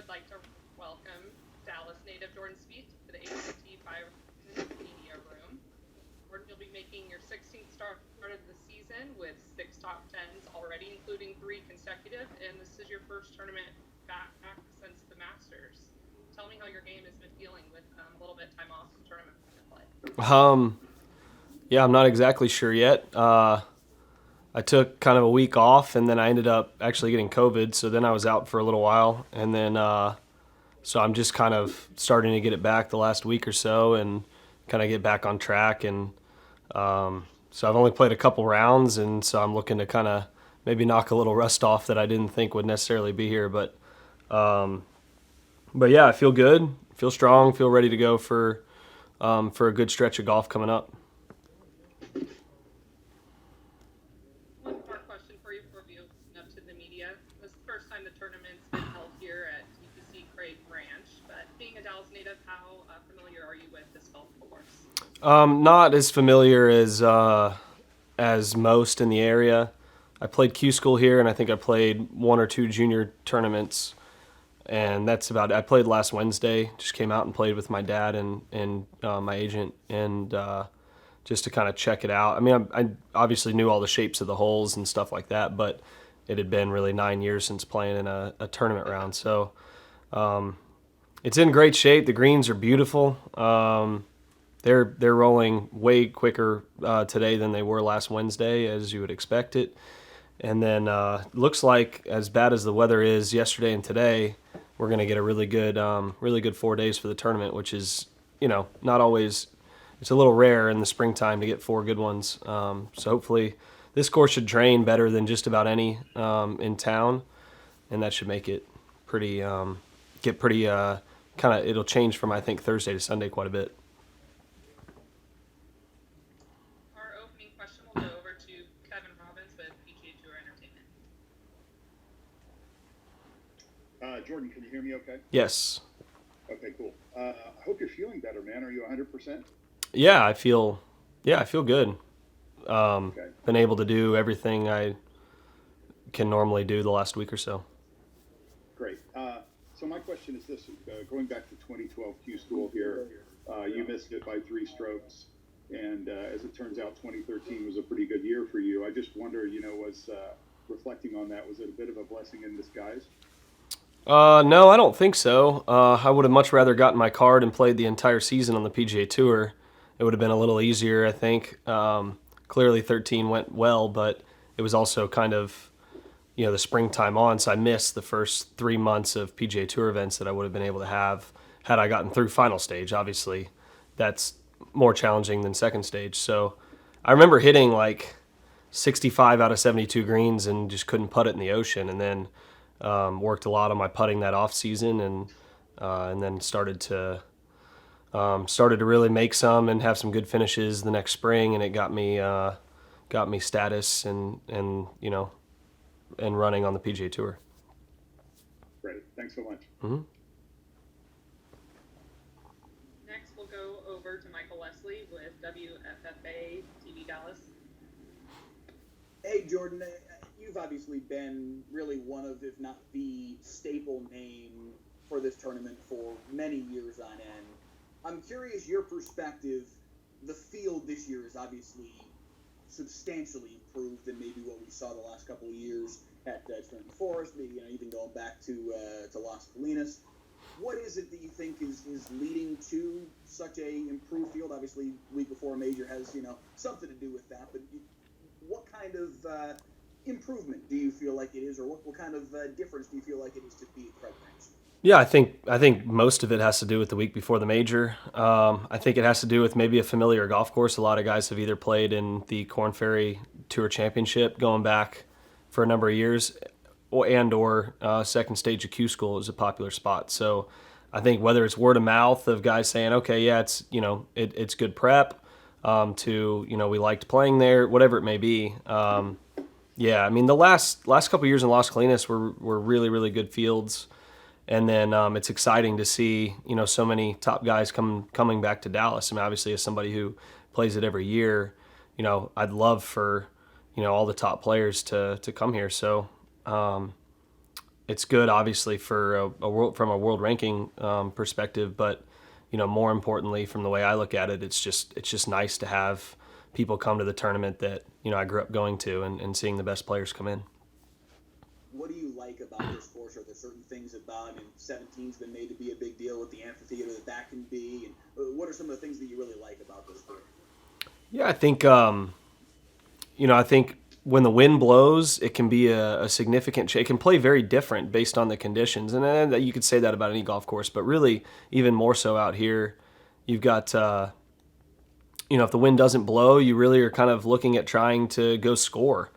like to welcome Dallas native Jordan Spieth to the AT&T Byron media room. Jordan, you'll be making your 16th start of the season with 6 top 10s already, including 3 consecutive, and this is your first tournament back since the Masters. Tell me how your game has been feeling with a little bit of time off from tournament play. Yeah, I'm not exactly sure yet. I took kind of a week off, and then I ended up actually getting COVID. So then I was out for a little while, and then so I'm just kind of starting to get it back the last week or so, and kind of get back on track. And so I've only played a couple rounds, and so I'm looking to kind of maybe knock a little rust off that I didn't think would necessarily be here. But yeah, I feel good, feel strong, feel ready to go for a good stretch of golf coming up. One more question for you before we open up to the media. This is the first time the tournament's been held here at TPC Craig Ranch, but being a Dallas native, how familiar are you with this golf course? Not as familiar as most in the area. I played Q School here, and I think I played 1 or 2 junior tournaments, and that's about it. I played last Wednesday. Just came out and played with my dad and my agent, and just to kind of check it out. I mean, I obviously knew all the shapes of the holes and stuff like that, but it had been really 9 years since playing in a tournament round. So it's in great shape. The greens are beautiful. They're rolling way quicker today than they were last Wednesday, as you would expect it. And then looks like, as bad as the weather is yesterday and today, we're going to get a really good 4 days for the tournament, which is, not always. It's a little rare in the springtime to get 4 good ones. So hopefully this course should drain better than just about any in town, and that should make it pretty kind of. It'll change from, I think, Thursday to Sunday quite a bit. Our opening question will go over to Kevin Robbins with PGA Tour Entertainment. Jordan, can you hear me okay? Yes. Okay, cool. I hope you're feeling better, man. Are you 100%? Yeah, I feel good. Okay. Been able to do everything I can normally do the last week or so. Great. So my question is this: going back to 2012 Q School here, you missed it by 3 strokes, and as it turns out, 2013 was a pretty good year for you. I just wonder, was reflecting on that, was it a bit of a blessing in disguise? No, I don't think so. I would have much rather gotten my card and played the entire season on the PGA Tour. It would have been a little easier, I think. Clearly 13 went well, but it was also kind of, the springtime on, so I missed the first 3 months of PGA Tour events that I would have been able to have had I gotten through final stage. Obviously, that's more challenging than second stage. So I remember hitting like 65 out of 72 greens and just couldn't putt it in the ocean, and then worked a lot on my putting that off season, and then started to really make some and have some good finishes the next spring, and it got me status and running on the PGA Tour. Great. Thanks so much. Mm-hmm. Next, we'll go over to Michael Leslie with WFFA TV Dallas. Hey, Jordan, you've obviously been really one of, if not the staple name for this tournament for many years on end. I'm curious your perspective. The field this year is obviously substantially improved than maybe what we saw the last couple of years at Spring Forest, maybe even going back to Las Colinas. What is it that you think is leading to such a improved field? Obviously, week before a major has something to do with that, but what kind of improvement do you feel like it is, or what kind of difference do you feel like it is to be at Craig Ranch? Yeah, I think most of it has to do with the week before the major. I think it has to do with maybe a familiar golf course. A lot of guys have either played in the Korn Ferry Tour Championship going back for a number of years, or second stage of Q School is a popular spot. So I think whether it's word of mouth of guys saying, okay, yeah, it's it's good prep, to we liked playing there, whatever it may be. Yeah, I mean the last couple of years in Las Colinas were really, really good fields. And then it's exciting to see, so many top guys coming back to Dallas. I mean, obviously, as somebody who plays it every year, I'd love for, all the top players to come here. So it's good obviously for a world, from a world ranking perspective, but more importantly, from the way I look at it, it's just nice to have people come to the tournament that I grew up going to and seeing the best players come in. What do you like about this course? Are there certain things about, 17's been made to be a big deal with the amphitheater that can be, and what are some of the things that you really like about this course? Yeah, I think I think when the wind blows, it can be a significant. It can play very different based on the conditions, and you could say that about any golf course, but really even more so out here. You've got if the wind doesn't blow, you really are kind of looking at trying to go score.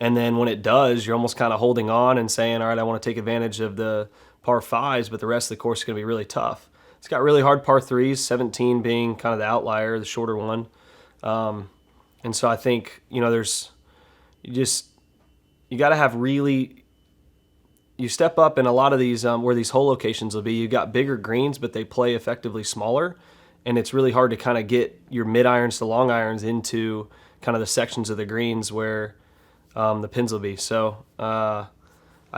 And then when it does, you're almost kind of holding on and saying, all right, I want to take advantage of the par fives, but the rest of the course is going to be really tough. It's got really hard par threes, 17 being kind of the outlier, the shorter one. And so I think, you got to have really, you step up in a lot of these, where these hole locations will be, you got bigger greens, but they play effectively smaller. And it's really hard to kind of get your mid irons to long irons into kind of the sections of the greens where the pins will be. So I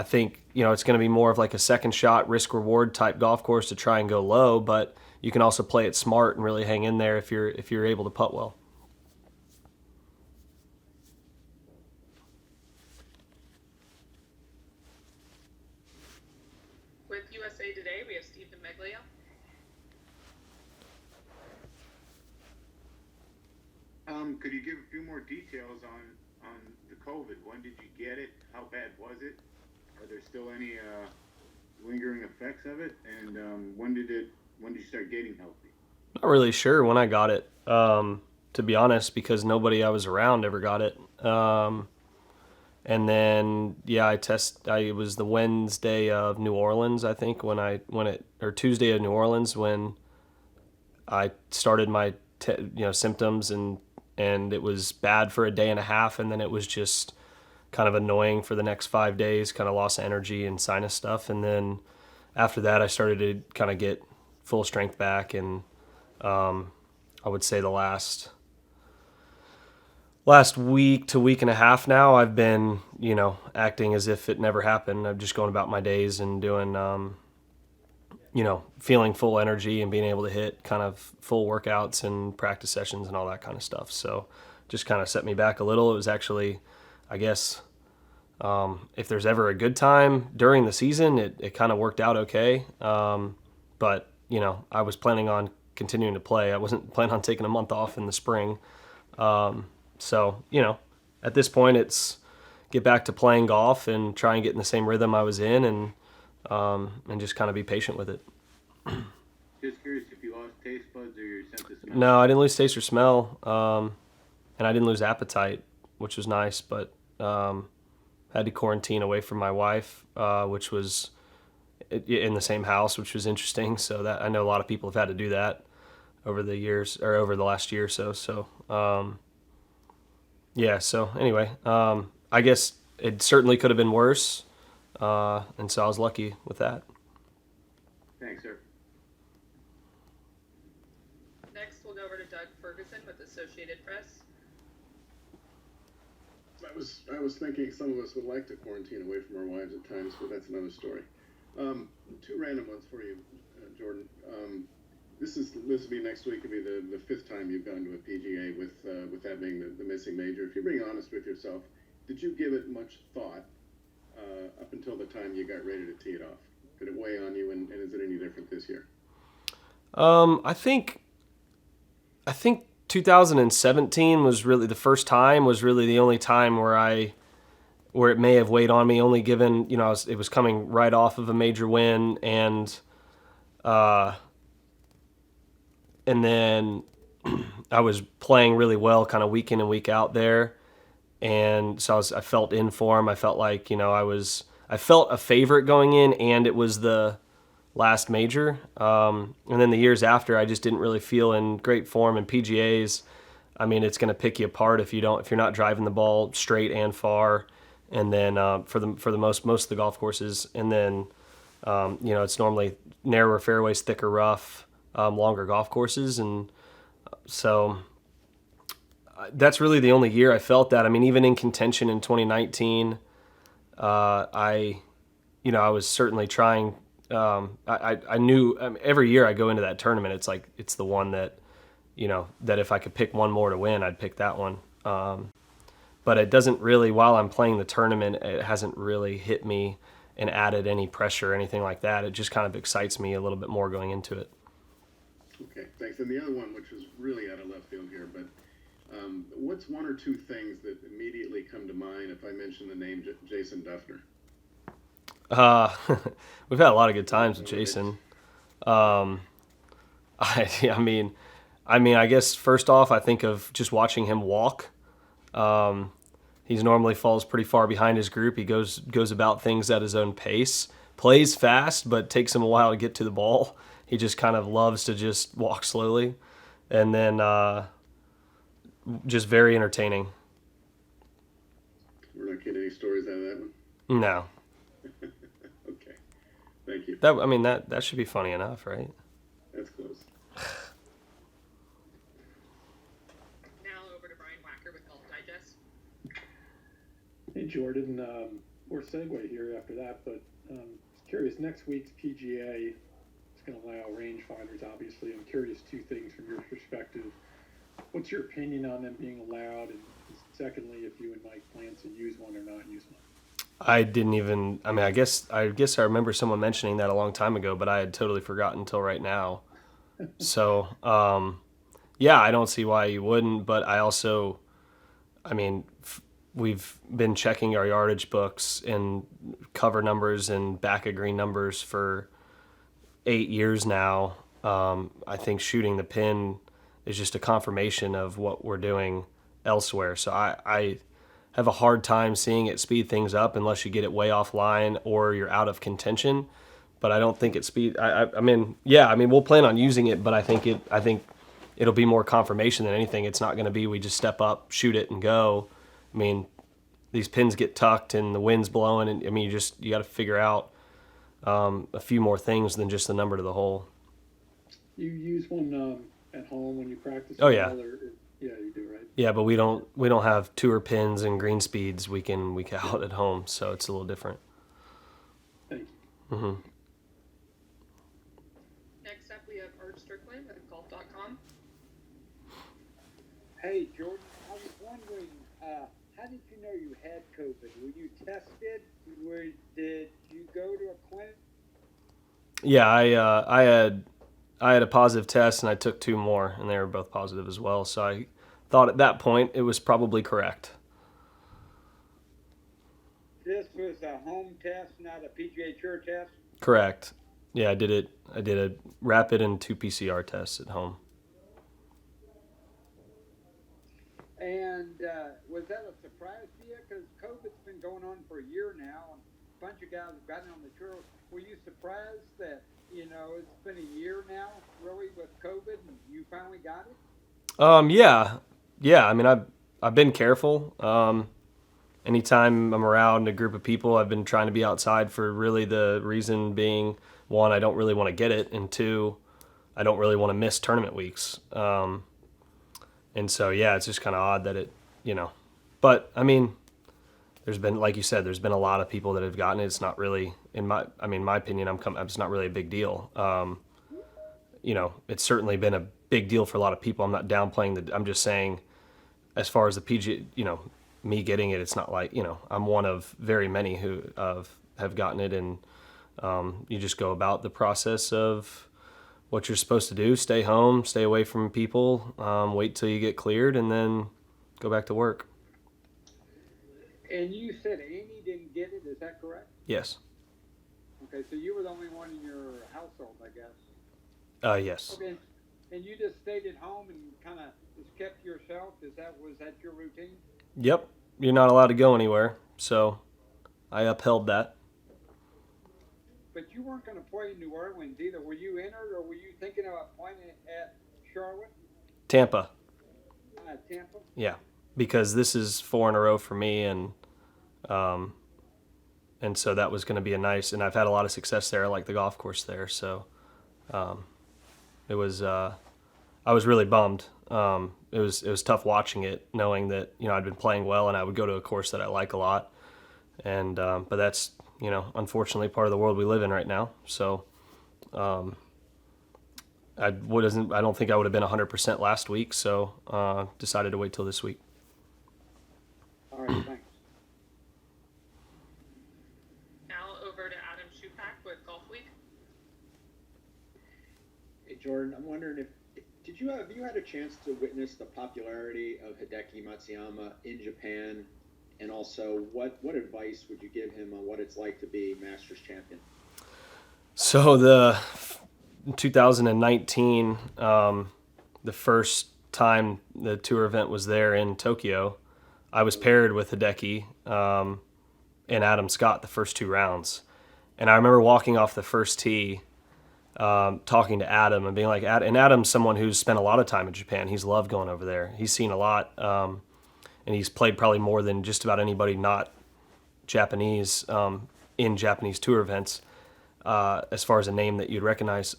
think it's going to be more of like a second shot risk reward type golf course to try and go low, but you can also play it smart and really hang in there if you're able to putt well. With USA Today, we have Stephen Meglia. Could you give a few more details on the COVID? When did you get it? How bad was it? Are there still any lingering effects of it? And when did you start getting healthy? Not really sure when I got it, to be honest, because nobody I was around ever got it. And then it was the Wednesday of New Orleans, I think, or Tuesday of New Orleans when I started my symptoms, and it was bad for a day and a half, and then it was just kind of annoying for the next 5 days, kind of lost energy and sinus stuff. And then after that, I started to kind of get full strength back, and I would say the last week to week and a half now, I've been, acting as if it never happened. I'm just going about my days and doing, feeling full energy and being able to hit kind of full workouts and practice sessions and all that kind of stuff. So just kind of set me back a little. It was actually, I guess, if there's ever a good time during the season, it kind of worked out okay. But, I was planning on continuing to play. I wasn't planning on taking a month off in the spring. So, at this point, it's get back to playing golf and try and get in the same rhythm I was in, and just kind of be patient with it. Just curious if you lost taste buds or your sense of smell. No, I didn't lose taste or smell, and I didn't lose appetite, which was nice, but had to quarantine away from my wife, which was in the same house, which was interesting. So that I know a lot of people have had to do that over the years, or over the last year or so. So, so anyway, I guess it certainly could have been worse, and so I was lucky with that. Thanks, sir. Next, we'll go over to Doug Ferguson with Associated Press. I was thinking some of us would like to quarantine away from our wives at times, but that's another story. Two random ones for you, Jordan. This will be next week. It'll be the fifth time you've gone to a PGA with that being the missing major. If you're being honest with yourself, did you give it much thought up until the time you got ready to tee it off? Did it weigh on you, and is it any different this year? I think 2017 was really the first time, was really the only time where it may have weighed on me, only given, it was coming right off of a major win, and then I was playing really well kind of week in and week out there. And so I felt in form. I felt like, I felt a favorite going in, and it was the last major. And then the years after, I just didn't really feel in great form. And PGAs, it's going to pick you apart if you're not driving the ball straight and far. And then for the most of the golf courses, and then it's normally narrower fairways, thicker rough, longer golf courses, and so that's really the only year I felt that. Even in contention in 2019, I I was certainly trying. I knew every year I go into that tournament, it's like it's the one that, that if I could pick one more to win, I'd pick that one. But it doesn't really, while I'm playing the tournament, it hasn't really hit me and added any pressure or anything like that. It just kind of excites me a little bit more going into it. Okay, thanks. And the other one, which was really out of left field here, but what's one or two things that immediately come to mind if I mention the name Jason Duffner? We've had a lot of good times with Jason. I mean, I guess first off, I think of just watching him walk. He's normally falls pretty far behind his group. He goes about things at his own pace, plays fast, but takes him a while to get to the ball. He just kind of loves to just walk slowly, and then just very entertaining. We're not getting any stories out of that one? No. Okay, thank you. That should be funny enough, right? That's close. Now over to Brian Wacker with Golf Digest. Hey, Jordan. Or segue here after that, but curious, next week's PGA is going to allow rangefinders, obviously. I'm curious, two things from your perspective. What's your opinion on them being allowed? And secondly, if you and Mike plan to use one or not use one? I didn't even, I guess I remember someone mentioning that a long time ago, but I had totally forgotten until right now. So, yeah, I don't see why you wouldn't, but I also, we've been checking our yardage books and cover numbers and back of green numbers for 8 years now. I think shooting the pin is just a confirmation of what we're doing elsewhere. So I have a hard time seeing it speed things up unless you get it way offline or you're out of contention. But I don't think it speed. We'll plan on using it, but I think it'll be more confirmation than anything. It's not going to be we just step up, shoot it, and go. These pins get tucked and the wind's blowing, and you got to figure out a few more things than just the number to the hole. You use one at home when you practice? Oh yeah. Yeah, you do, right? Yeah, but we don't have tour pins and green speeds week in, week out at home, so it's a little different. Thank you. Mm-hmm. Next up, we have Art Strickland at golf.com. Hey, Jordan, I was wondering, how did you know you had COVID? Were you tested? Did you go to a clinic? Yeah, I had a positive test, and I took 2 more, and they were both positive as well. So I thought at that point it was probably correct. This was a home test, not a PGA Tour test? Correct. Yeah, I did a rapid and 2 PCR tests at home. And was that a surprise to you? Because COVID's been going on for a year now, and a bunch of guys have gotten on the tour. Were you surprised that, it's been a year now, really, with COVID, and you finally got it? Yeah. I've been careful. Anytime I'm around a group of people, I've been trying to be outside for really the reason being, 1, I don't really want to get it, and 2, I don't really want to miss tournament weeks. And so, yeah, it's just kind of odd that it, but there's been, like you said, there's been a lot of people that have gotten it. It's not really, in my opinion, it's not really a big deal. It's certainly been a big deal for a lot of people. I'm not downplaying I'm just saying, as far as the PGA, me getting it, it's not like, I'm one of very many who have gotten it, and you just go about the process of what you're supposed to do. Stay home, stay away from people, wait till you get cleared, and then go back to work. And you said Amy didn't get it, is that correct? Yes. Okay, so you were the only one in your household, I guess. Yes. Okay, and you just stayed at home and kind of just kept to yourself? Was that your routine? Yep. You're not allowed to go anywhere, so I upheld that. But you weren't going to play in New Orleans either. Were you entered, or were you thinking about playing at Charlotte? Tampa. Tampa? Yeah, because this is 4 in a row for me, and so that was going to be and I've had a lot of success there. I like the golf course there, so it was. I was really bummed. It was tough watching it, knowing that I'd been playing well, and I would go to a course that I like a lot, and but that's unfortunately part of the world we live in right now. So I don't think I would have been 100% last week, so decided to wait till this week. All right, thanks. Now over to Adam Shupak with Golf Week. Hey Jordan, I'm wondering if have you had a chance to witness the popularity of Hideki Matsuyama in Japan, and also what advice would you give him on what it's like to be Masters champion? So in 2019, the first time the tour event was there in Tokyo, I was paired with Hideki and Adam Scott the first 2 rounds. And I remember walking off the first tee, talking to Adam and being like, and Adam's someone who's spent a lot of time in Japan. He's loved going over there. He's seen a lot, and he's played probably more than just about anybody not Japanese in Japanese tour events. As far as a name that you'd recognize,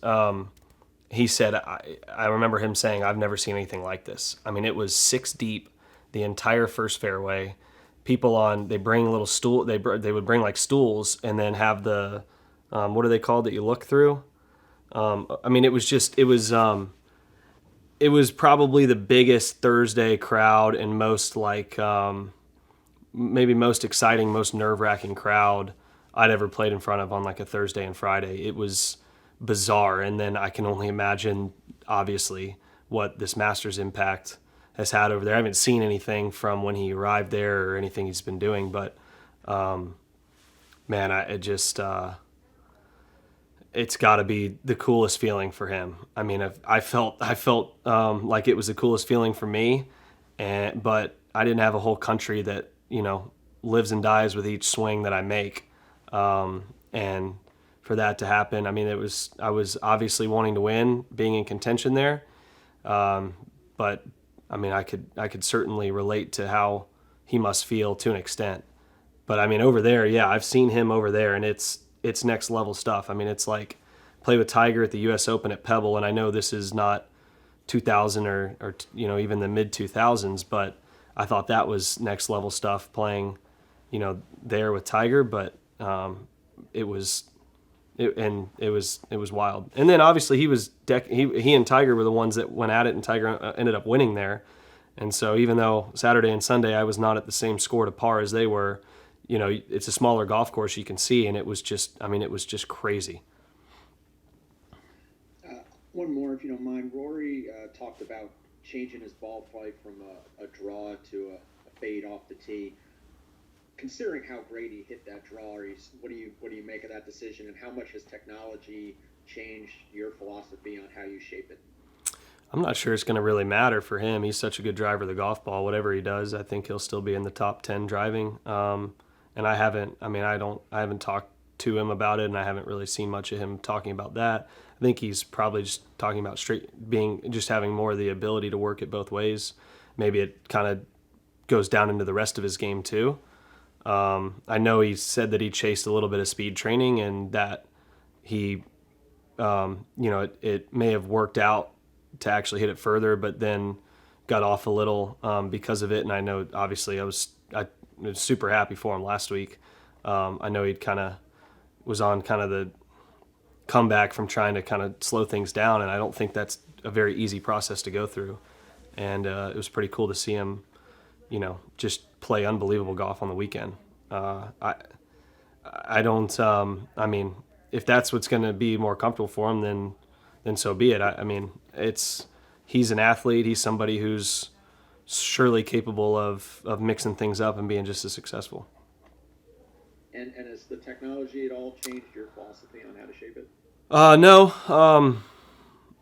he said, I remember him saying, I've never seen anything like this. I mean, it was 6 deep, the entire first fairway. People they bring little stool, they would bring like stools and then have the, what are they called that you look through? I mean, it was probably the biggest Thursday crowd and most maybe most exciting, most nerve-wracking crowd I'd ever played in front of on like a Thursday and Friday. It was bizarre. And then I can only imagine, obviously, what this Masters impact has had over there. I haven't seen anything from when he arrived there or anything he's been doing, but it's got to be the coolest feeling for him. I mean, I felt like it was the coolest feeling for me, but I didn't have a whole country that lives and dies with each swing that I make. And for that to happen, I mean, I was obviously wanting to win, being in contention there. But I mean, I could certainly relate to how he must feel to an extent. But I mean, over there, yeah, I've seen him over there, and it's next level stuff. I mean, it's like play with Tiger at the U.S. Open at Pebble, and I know this is not 2000 or even the mid 2000s, but I thought that was next level stuff playing, there with Tiger. But it was wild. And then obviously he and Tiger were the ones that went at it, and Tiger ended up winning there. And so even though Saturday and Sunday I was not at the same score to par as they were, it's a smaller golf course, you can see, and it was just crazy. One more, if you don't mind. Rory talked about changing his ball flight from a draw to a fade off the tee. Considering how great he hit that draw, what do you make of that decision, and how much has technology changed your philosophy on how you shape it? I'm not sure it's going to really matter for him. He's such a good driver of the golf ball. Whatever he does, I think he'll still be in the top 10 driving. And I haven't talked to him about it, and I haven't really seen much of him talking about that. I think he's probably just talking about having more of the ability to work it both ways. Maybe it kind of goes down into the rest of his game too. I know he said that he chased a little bit of speed training, and that he, it may have worked out to actually hit it further, but then got off a little because of it. And I know, obviously, I was super happy for him last week. I know he'd was on the comeback from trying to kind of slow things down, and I don't think that's a very easy process to go through. And it was pretty cool to see him, just play unbelievable golf on the weekend. I mean, if that's what's going to be more comfortable for him, then so be it. I mean, he's an athlete. He's somebody who's surely capable of mixing things up and being just as successful. And has the technology at all changed your philosophy on how to shape it? No.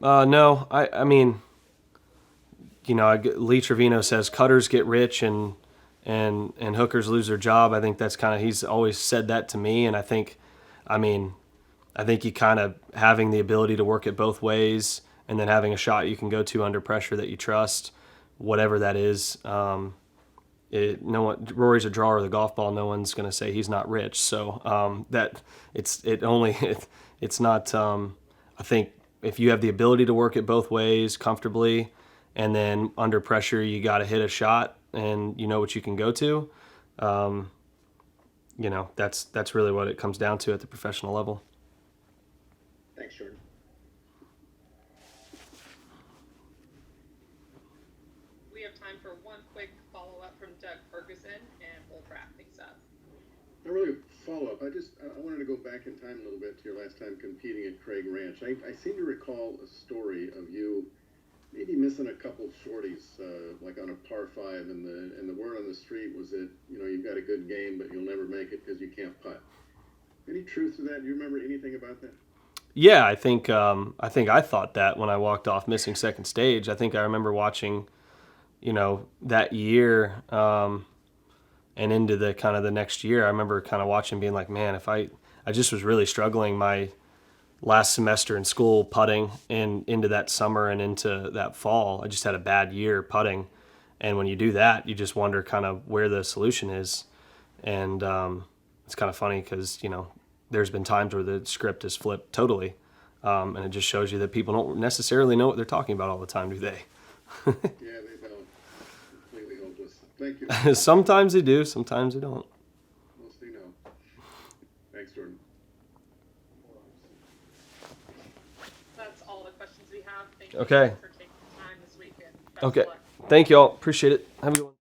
No. I mean, Lee Trevino says cutters get rich and hookers lose their job. I think that's he's always said that to me, and I think you kind of having the ability to work it both ways, and then having a shot you can go to under pressure that you trust, whatever that is. Rory's a drawer of the golf ball. No one's going to say he's not rich. So it's not. I think if you have the ability to work it both ways comfortably, and then under pressure you got to hit a shot, and you know what you can go to. that's really what it comes down to at the professional level. Thanks, Jordan. We have time for one quick follow-up from Doug Ferguson, and we'll wrap things up. Not really a follow-up. I wanted to go back in time a little bit to your last time competing at Craig Ranch. I seem to recall a story of you maybe missing a couple shorties, like on a par 5, and the word on the street was that, you've got a good game, but you'll never make it because you can't putt. Any truth to that? Do you remember anything about that? Yeah, I think I thought that when I walked off missing second stage. I think I remember watching, that year and into the kind of the next year. I remember kind of watching, being like, man, if I just was really struggling my last semester in school putting, and into that summer and into that fall. I just had a bad year putting, and when you do that, you just wonder kind of where the solution is. And it's kind of funny because there's been times where the script is flipped totally, and it just shows you that people don't necessarily know what they're talking about all the time, do they? Yeah, they don't. Completely hopeless. Thank you. Sometimes they do, sometimes they don't. Mostly no. Thanks, Jordan. That's all the questions we have. Thank Okay. you for taking the time this weekend. Best Okay. of luck. Thank you all. Appreciate it. Have a good one.